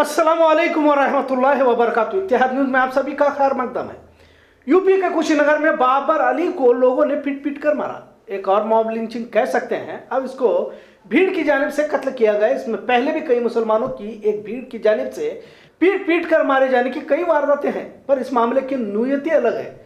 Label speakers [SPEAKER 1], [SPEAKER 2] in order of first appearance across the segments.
[SPEAKER 1] अस्सलामुअलैकुम वरहमतुल्लाहि वबरकातुहू। इत्तेहाद न्यूज़ में आप सभी का खैर मकदम है। यूपी के कुशीनगर में बाबर अली को लोगों ने पीट पीट कर मारा। एक और मॉब लिंचिंग कह सकते हैं। अब इसको भीड़ की जानिब से कत्ल किया गया। इसमें पहले भी कई मुसलमानों की एक भीड़ की जानिब से पीट पीट कर मारे जाने की कई वारदातें हैं, पर इस मामले की नुयतें अलग है।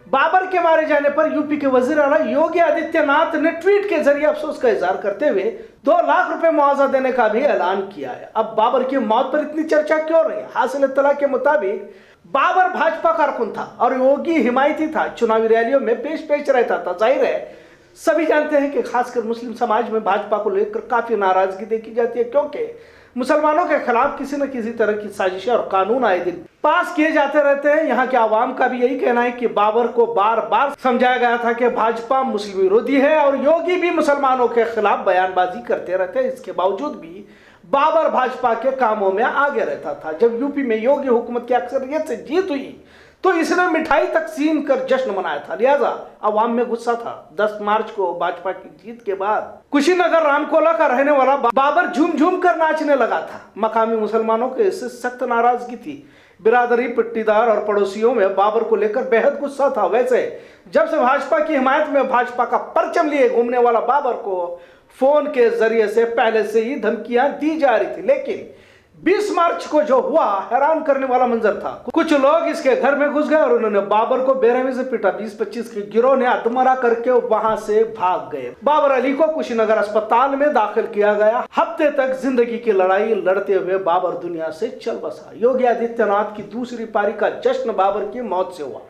[SPEAKER 1] बाबर के मारे जाने पर यूपी के वजीर आला योगी आदित्यनाथ ने ट्वीट के जरिए अफसोस का इजहार करते हुए 2 लाख रुपए मुआवजा देने का भी ऐलान किया है। अब बाबर की मौत पर इतनी चर्चा क्यों रही? हासिल इत्तला के मुताबिक बाबर भाजपा कारकुन था और योगी हिमायती था। चुनावी रैलियों में पेश रहता था। जाहिर है सभी जानते हैं कि खासकर मुस्लिम समाज में भाजपा को लेकर काफी नाराजगी देखी जाती है, क्योंकि मुसलमानों के खिलाफ किसी न किसी तरह की साजिशें और कानून आए दिन पास किए जाते रहते हैं। यहाँ के आवाम का भी यही कहना है कि बाबर को बार बार समझाया गया था कि भाजपा मुस्लिम विरोधी है और योगी भी मुसलमानों के खिलाफ बयानबाजी करते रहते हैं। इसके बावजूद भी बाबर भाजपा के कामों में आगे रहता था। जब यूपी में योगी हुकूमत की अक्सरियत से जीत हुई तो इसने मिठाई तकसीम कर जश्न मनाया था, लिहाजा अवाम में गुस्सा था। 10 मार्च को भाजपा की जीत के बाद कुशीनगर रामकोला का रहने वाला बाबर झूम झूम कर नाचने लगा था। मकामी मुसलमानों के इससे सख्त नाराजगी थी। बिरादरी, पट्टीदार और पड़ोसियों में बाबर को लेकर बेहद गुस्सा था। वैसे जब से भाजपा की हिमायत में भाजपा का परचम लिए घूमने वाला बाबर को फोन के जरिए से पहले से ही धमकियां दी जा रही थी, लेकिन 20 मार्च को जो हुआ हैरान करने वाला मंजर था। कुछ लोग इसके घर में घुस गए और उन्होंने बाबर को बेरहमी से पीटा। 20-25 के गिरोह ने अधमरा करके वहां से भाग गए। बाबर अली को कुशीनगर अस्पताल में दाखिल किया गया। हफ्ते तक जिंदगी की लड़ाई लड़ते हुए बाबर दुनिया से चल बसा। योगी आदित्यनाथ की दूसरी पारी का जश्न बाबर की मौत से हुआ।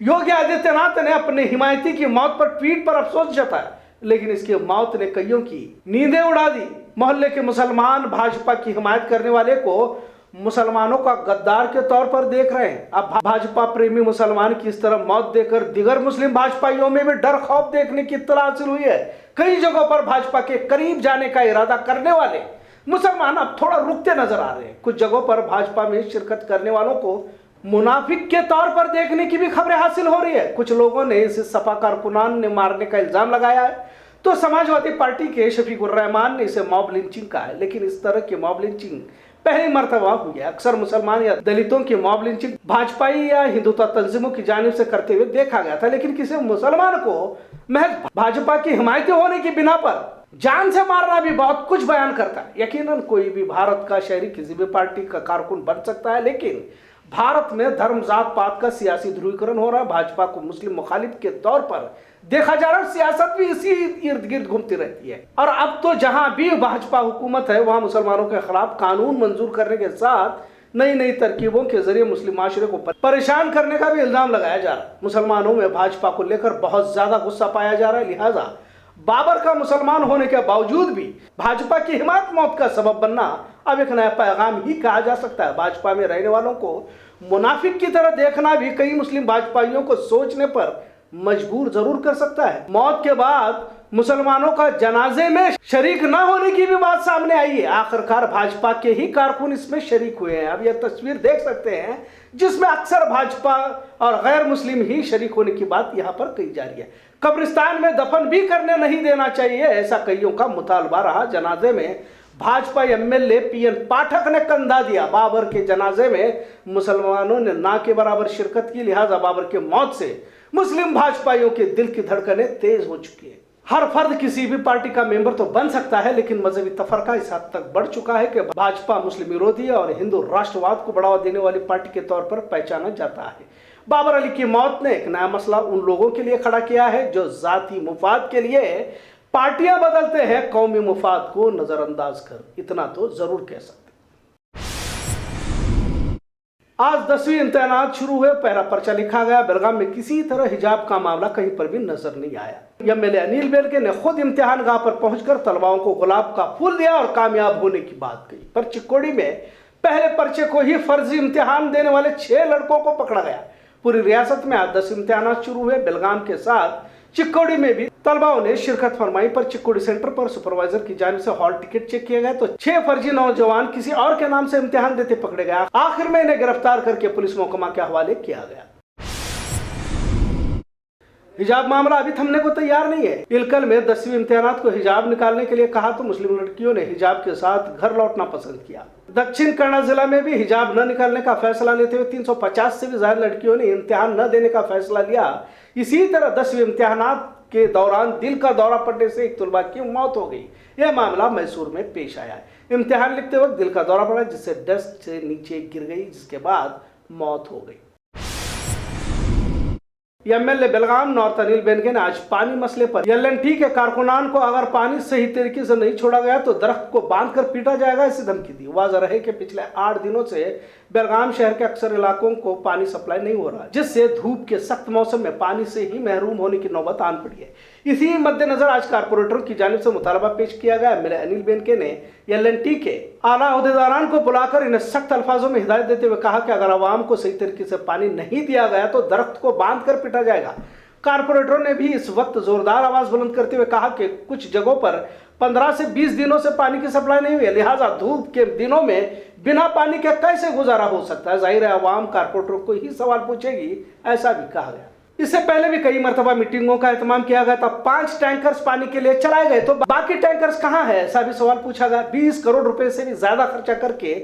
[SPEAKER 1] योगी आदित्यनाथ ने अपने हिमायती की मौत पर ट्वीट पर अफसोस जताया, लेकिन इसकी मौत ने कईयों की नींदें उड़ा दी। मोहल्ले के मुसलमान भाजपा की हिमायत करने वाले को मुसलमानों का गद्दार के तौर पर देख रहे हैं। अब भाजपा प्रेमी मुसलमान की इस तरह मौत देकर दिगर मुस्लिम भाजपाइयों में भी डर खौफ देखने की इत्तला हासिल हुई है। कई जगहों पर भाजपा के करीब जाने का इरादा करने वाले मुसलमान अब थोड़ा रुकते नजर आ रहे हैं। कुछ जगहों पर भाजपा में शिरकत करने वालों को मुनाफिक के तौर पर देखने की भी खबरें हासिल हो रही है। कुछ लोगों ने इसे सपा कारकुनान ने मारने का इल्जाम लगाया है, तो समाजवादी पार्टी के शफीकुर रहमान ने इसे मॉब लिंचिंग कहा है। लेकिन इस तरह की मॉब लिंचिंग पहली मर्तबा हुई है। अक्सर मुसलमान या दलितों की मॉब लिंचिंग भाजपाई या हिंदुत्व तंजीमों की जानिब से करते हुए देखा गया था, लेकिन किसी मुसलमान को महज भाजपा की हिमायती होने की बिना पर जान से मारना भी बहुत कुछ बयान करता है। यकीनन कोई भी भारत का शहरी किसी भी पार्टी का कारकुन बन सकता है, लेकिन भारत में धर्म जात पात का सियासी ध्रुवीकरण हो रहा है। भाजपा को मुस्लिम मुखालिफ के तौर पर देखा जा रहा है। सियासत भी इसी इर्द गिर्द घूमती रहती है। और अब तो जहां भी भाजपा हुकूमत है वहां मुसलमानों के खिलाफ कानून मंजूर करने के साथ नई नई तरकीबों के जरिए मुस्लिम माशरे को परेशान करने का भी इल्जाम लगाया जा रहा है। मुसलमानों में भाजपा को लेकर बहुत ज्यादा गुस्सा पाया जा रहा है। लिहाजा बाबर का मुसलमान होने के बावजूद भी भाजपा की हिमायत मौत का सबब बनना अब एक नया पैगाम ही कहा जा सकता है। भाजपा में रहने वालों को मुनाफिक की तरह देखना भी कई मुस्लिम भाजपाइयों को सोचने पर मजबूर जरूर कर सकता है। मौत के बाद मुसलमानों का जनाजे में शरीक न होने की भी बात सामने आई है। आखिरकार भाजपा के ही कारकुन इसमें शरीक हुए हैं। अब यह तस्वीर देख सकते हैं जिसमें अक्सर भाजपा और गैर मुस्लिम ही शरीक होने की बात यहाँ पर कही जा रही है। कब्रिस्तान में दफन भी करने नहीं देना चाहिए, ऐसा कईयों का मुतालबा रहा। जनाजे में भाजपा एमएलए पीएन पाठक ने कंधा दिया। बाबर के जनाजे में मुसलमानों ने ना के बराबर शिरकत की, लिहाजा बाबर के मौत से मुस्लिम भाजपाइयों के दिल की धड़कनें तेज हो चुकी है। हर फर्द किसी भी पार्टी का मेंबर तो बन सकता है, लेकिन मजहबी तफरका इस हद तक बढ़ चुका है कि भाजपा मुस्लिम विरोधी और हिंदू राष्ट्रवाद को बढ़ावा देने वाली पार्टी के तौर पर पहचाना जाता है। बाबर अली की मौत ने एक नया मसला उन लोगों के लिए खड़ा किया है जो जाती मुफाद के लिए पार्टियां बदलते हैं, कौमी मुफाद को नजरअंदाज कर। इतना तो जरूर कह सकते। आज 10वीं इम्तिहानात शुरू हुए। पहला पर्चा लिखा गया। बेलगाम में किसी तरह हिजाब का मामला कहीं पर भी नजर नहीं आया। एमएलए अनिल बेलके ने खुद इम्तिहान गाह पर पहुंचकर तलबाओं को गुलाब का फूल दिया और कामयाब होने की बात कही। पर चिक्कोड़ी में पहले पर्चे को ही फर्जी इम्तिहान देने वाले 6 लड़कों को पकड़ा गया। पूरी रियासत में आज 10 इम्तिहानात शुरू हुए। बेलगाम के साथ चिक्कोड़ी में भी तलबाओं ने शिरकत फरमाई। पर चिक्कोड़ी सेंटर पर सुपरवाइजर की जानिब से हॉल टिकट चेक किए गए तो 6 फर्जी नौजवान किसी और के नाम से इम्तिहान देते पकड़े गए। आखिर में इन्हें गिरफ्तार करके पुलिस महकमा के हवाले किया गया। हिजाब मामला अभी थमने को तैयार नहीं है। इलकल में 10वीं इम्तिहानात को हिजाब निकालने के लिए कहा तो मुस्लिम लड़कियों ने हिजाब के साथ घर लौटना पसंद किया। दक्षिण कन्नड़ जिला में भी हिजाब न निकालने का फैसला लेते हुए 350 से भी ज्यादा लड़कियों ने इम्तिहान न देने का फैसला लिया। इसी तरह 10वीं इम्तिहानात के दौरान दिल का दौरा पड़ने से एक तुलबा की मौत हो गई। यह मामला मैसूर में पेश आया है। इम्तिहान लिखते वक्त दिल का दौरा पड़ा, जिससे डेस्क से नीचे गिर गई, जिसके बाद मौत हो गई। एमएलए बेलगाम नॉर्थ अनिल बेनके ने आज पानी मसले पर एल&टी के कारकुनान को अगर पानी सही तरीके से नहीं छोड़ा गया तो दरख्त को बांधकर पीटा जाएगा, ऐसी धमकी दी। वाज़ह रहे कि पिछले 8 दिनों से बेलगाम शहर के अक्सर इलाकों को पानी सप्लाई नहीं हो रहा, जिससे धूप के सख्त मौसम में पानी से ही महरूम होने की नौबत आन पड़ी है। इसी मद्देनजर आज कारपोरेटरों की जानिब से मुतालबा पेश किया गया। एमएलए अनिल बेनके ने एल&टी के आला अहदेदारान को बुलाकर इन्हें सख्त अल्फाजों में हिदायत देते हुए कहा कि अगर आवाम को सही तरीके से पानी नहीं दिया गया तो दरख्त को बांध कर पीटा जाएगा। कारपोरेटरों ने भी इस वक्त जोरदार आवाज बुलंद करते हुए कहा कि कुछ जगहों पर 15 से 20 दिनों से पानी की सप्लाई नहीं हुई है, लिहाजा धूप के दिनों में बिना पानी के कैसे गुजारा हो सकता है। जाहिर है आवाम कारपोरेटरों को ही सवाल पूछेगी, ऐसा भी कहा गया। इससे पहले भी कई मरतबा मीटिंगों का एहतमाम किया गया था। 5 टैंकर्स पानी के लिए चलाए गए, तो बाकी टैंकर्स कहां है, ऐसा भी सवाल पूछा गया। 20 करोड़ रुपए से भी ज्यादा खर्चा करके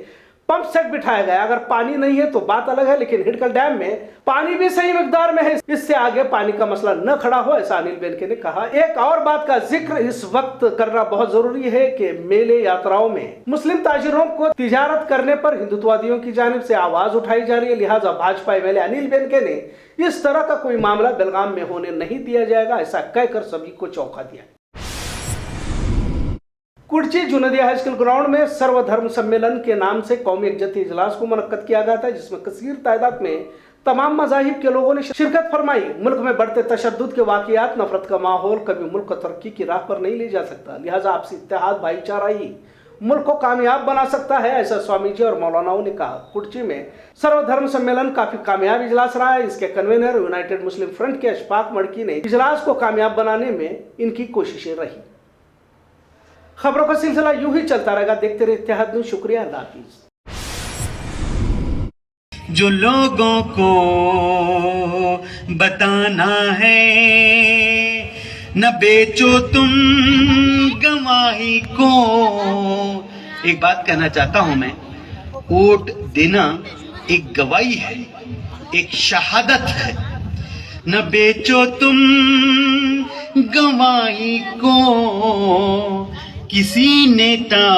[SPEAKER 1] पंप सेट बिठाया गया। अगर पानी नहीं है तो बात अलग है, लेकिन हिडकल डैम में पानी भी सही मिकदार में है, इससे आगे पानी का मसला न खड़ा हो, ऐसा अनिल बेनके ने कहा। एक और बात का जिक्र इस वक्त करना बहुत जरूरी है कि मेले यात्राओं में मुस्लिम ताजिरों को तिजारत करने पर हिंदुत्ववादियों की जानिब से आवाज उठाई जा रही है। लिहाजा भाजपा एमएलए अनिल बेनके ने इस तरह का कोई मामला बेलगाम में होने नहीं दिया जाएगा, ऐसा कहकर सभी को चौंका दिया। कुर्ची जुनैदिया हाई स्कूल ग्राउंड में सर्वधर्म सम्मेलन के नाम से कौमी यकजहती इजलास को मुनक्कद किया गया था, जिसमें कसीर तादाद में तमाम मज़ाहिब के लोगों ने शिरकत फरमाई। मुल्क में बढ़ते तशद्दुद के वाक़ियात, नफरत का माहौल कभी मुल्क को तरक्की की राह पर नहीं ले जा सकता। लिहाजा आपसी इत्तेहाद, भाईचारा ही मुल्क को कामयाब बना सकता है, ऐसा स्वामी जी और मौलानाओं ने कहा। कुर्ची में सर्वधर्म सम्मेलन काफी कामयाब इजलास रहा है। इसके कन्वीनर यूनाइटेड मुस्लिम फ्रंट के अशफाक मड़की ने इजलास को कामयाब बनाने में इनकी कोशिशें रही। खबरों का सिलसिला यूं ही चलता रहेगा। देखते रहिए इत्तेहाद न्यूज़। शुक्रिया, अल्लाह हाफिज।
[SPEAKER 2] जो लोगों को बताना है, न बेचो तुम गवाही को। एक बात कहना चाहता हूं मैं, वोट देना एक गवाही है, एक शहादत है। न बेचो तुम गवाही को किसी नेता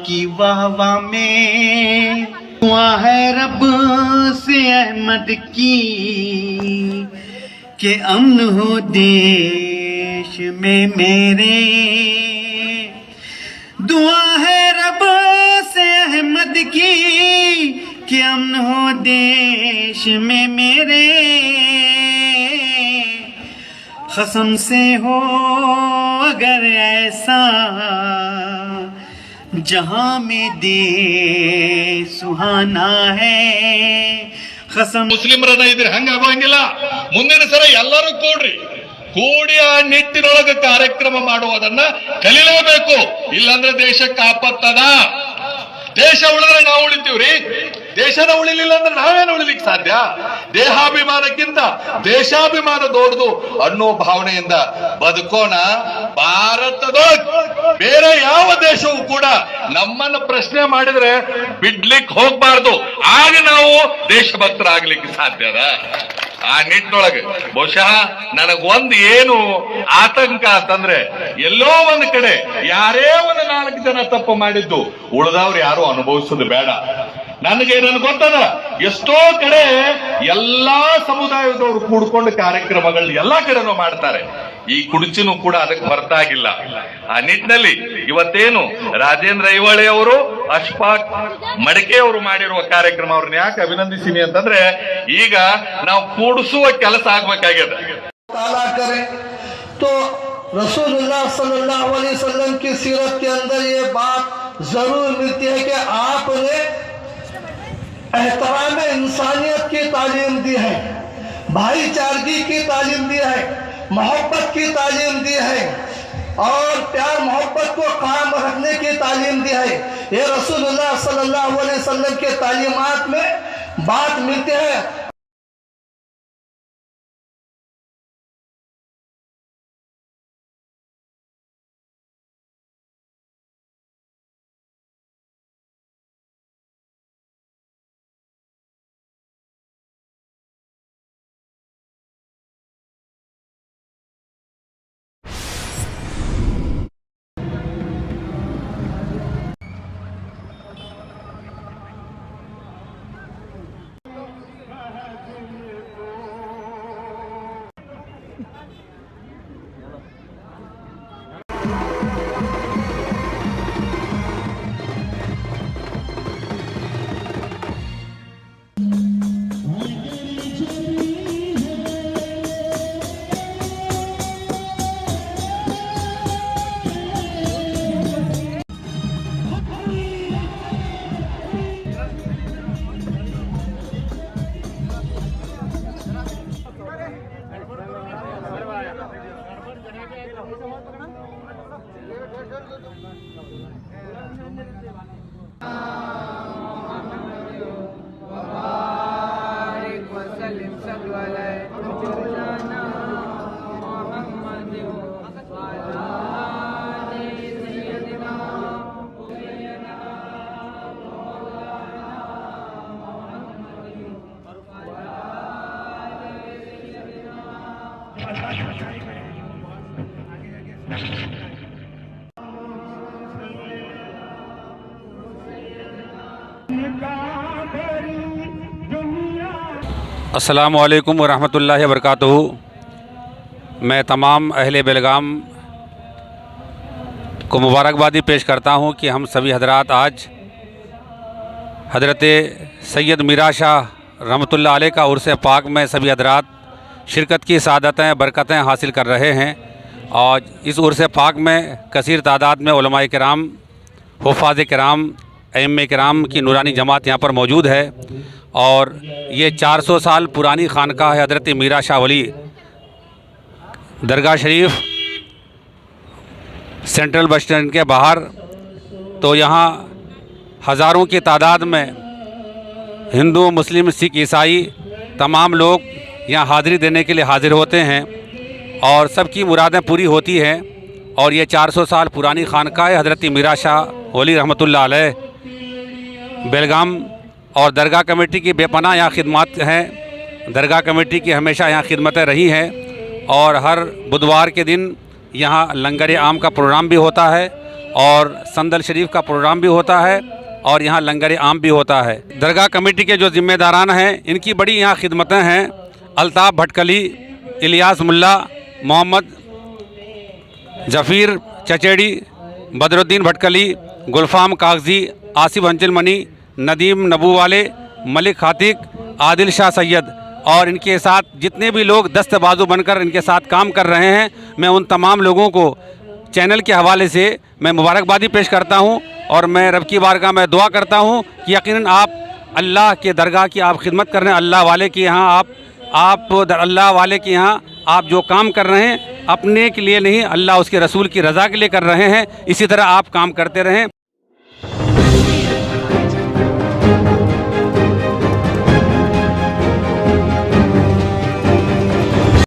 [SPEAKER 2] की वाहवा में। दुआ है रब से अहमद की कि अमन हो देश में मेरे। दुआ है रब से अहमद की कि अमन हो देश में मेरे। कसम से हो अगर ऐसा जहां में दे सुहाना है। कसम
[SPEAKER 3] ಮುಸ್ಲಿಮರನ್ನ ಇದ್ರೆ ಹಂಗಾಗೋಂಗಿಲ್ಲ. ಮುಂದಿನ ಸಲ ಎಲ್ಲರೂ ಕೂಡಿ ಆ ನಿಟ್ಟಿನೊಳಗೆ ಕಾರ್ಯಕ್ರಮ ಮಾಡುವುದನ್ನ ಕಲಿಯಲೇಬೇಕು. ಇಲ್ಲಾಂದ್ರೆ ದೇಶಕ್ಕೆ ಆಪತ್ತದ. ದೇಶ ಉಳಿದ್ರೆ ನಾವು ಉಳಿತೀವ್ರಿ, ದೇಶನ ಉಳಿಲಿಲ್ಲ ಅಂದ್ರೆ ನಾವೇನು ಉಳಿಲಿಕ್ಕೆ ಸಾಧ್ಯ? ದೇಹಾಭಿಮಾನಕ್ಕಿಂತ ದೇಶಾಭಿಮಾನ ದೊಡ್ಡದು ಅನ್ನೋ ಭಾವನೆಯಿಂದ ಬದುಕೋಣ. ಭಾರತದ ಬೇರೆ ಯಾವ ದೇಶವೂ ಕೂಡ ನಮ್ಮನ್ನ ಪ್ರಶ್ನೆ ಮಾಡಿದ್ರೆ ಬಿಡ್ಲಿಕ್ಕೆ ಹೋಗ್ಬಾರ್ದು. ಆಗ ನಾವು ದೇಶಭಕ್ತರಾಗ್ಲಿಕ್ಕೆ ಸಾಧ್ಯದ. ಆ ನಿಟ್ಟಿನೊಳಗೆ ಬಹುಶಃ ನನಗೊಂದು ಏನು ಆತಂಕ ಅಂತಂದ್ರೆ, ಎಲ್ಲೋ ಒಂದು ಕಡೆ ಯಾರೇ ಒಂದು 4 ಜನ ತಪ್ಪು ಮಾಡಿದ್ದು ಉಳಿದವ್ರು ಯಾರು ಅನುಭವಿಸೋದು ಬೇಡ. ನನ್ ಗೊತ್ತದ, ಎಷ್ಟೋ ಕಡೆ ಎಲ್ಲಾ ಸಮುದಾಯದವರು ಕೂಡ್ಕೊಂಡು ಕಾರ್ಯಕ್ರಮಗಳು ಎಲ್ಲಾ ಕಡೆನೂ ಮಾಡ್ತಾರೆ. ಈ ಕುರ್ಚಿನೂ ಕೂಡ ಅದಕ್ಕೆ ಹೊರತಾಗಿಲ್ಲ. ಆ ನಿಟ್ಟಿನಲ್ಲಿ ಇವತ್ತೇನು ರಾಜೇಂದ್ರ ಐಹೊಳೆ ಅವರು, ಅಶ್ಫಾಕ್ ಮಡಕೆ ಅವರು ಮಾಡಿರುವ ಕಾರ್ಯಕ್ರಮ, ಅವ್ರನ್ನ ಯಾಕೆ ಅಭಿನಂದಿಸಿನಿ ಅಂತಂದ್ರೆ, ಈಗ ನಾವು ಕೂಡಿಸುವ ಕೆಲಸ ಆಗ್ಬೇಕಾಗ್ಯದ.
[SPEAKER 4] तो रसूलुल्लाह सल्लल्लाहु अलैहि वसल्लम की सीरत के अंदर ये बात जरूर मिलती है कि आपने एहतराम इंसानियत की तालीम दी है, भाईचारगी की तालीम दी है, मोहब्बत की तालीम दी है और प्यार मोहब्बत को कायम रखने की तालीम दी है। ये रसूलुल्लाह सल्लल्लाहु अलैहि वसल्लम के तालीमात में बात मिलती है।
[SPEAKER 5] अस्सलामु अलैकुम वरहमतुल्लाहि वबरकातुहू। मैं तमाम अहले बेलगाम को मुबारकबादी पेश करता हूँ कि हम सभी हजरात आज हज़रत सैयद मीरा शाह रहमतुल्लाह अलैह का उर्स पाक में सभी हजरात शिरकत की सआदतें बरकतें हासिल कर रहे हैं। और इस उर्स पाक में कसीर तादाद में उलमाए किराम, हुफ़ाज़ किराम, अइम्मे किराम की नूरानी जमात यहाँ पर मौजूद है। और ये 400 साल पुरानी खानकाह है हज़रत मीरा शाह वली Dargah Sharif, central bus stand के बाहर। तो यहाँ हज़ारों की तादाद में हिंदू, मुस्लिम, सिख, ईसाई तमाम लोग यहाँ हाज़िरी देने के लिए हाज़िर होते हैं और सबकी मुरादें पूरी होती हैं। और ये 400 साल पुरानी खानकाह हज़रत मीरा शाह वली रहमतुल्लाह अलैह बेलगाम और दरगाह कमेटी की बेपनाह यहाँ खिदमत हैं। दरगाह कमेटी की हमेशा यहाँ खिदमतें रही हैं और हर बुधवार के दिन यहाँ लंगर आम का प्रोग्राम भी होता है और संदल शरीफ का प्रोग्राम भी होता है और यहाँ लंगर आम भी होता है। दरगाह कमेटी के जो ज़िम्मेदारान हैं इनकी बड़ी यहाँ खिदमतें हैं। अल्ताफ़ भटकली, इलियास मुल्ला, मोहम्मद जफ़ीर चचेड़ी, बदरुद्दीन भटकली, गुलफ़ाम कागज़ी, आसिफ अंजल मनी, नदीम नबू वाले, मलिक खातिक, आदिल शाह सैयद और इनके साथ जितने भी लोग दस्त बाजू बनकर इनके साथ काम कर रहे हैं, मैं उन तमाम लोगों को चैनल के हवाले से मैं मुबारकबादी पेश करता हूं। और मैं रब की बारगाह में दुआ करता हूं कि यकीनन आप अल्लाह के दरगाह की आप खिदमत कर रहे हैं, अल्लाह वाले के यहाँ आप अल्लाह वाले के यहाँ आप जो काम कर रहे हैं अपने के लिए नहीं, अल्लाह उसके रसूल की रज़ा के लिए कर रहे हैं। इसी तरह आप काम करते रहें।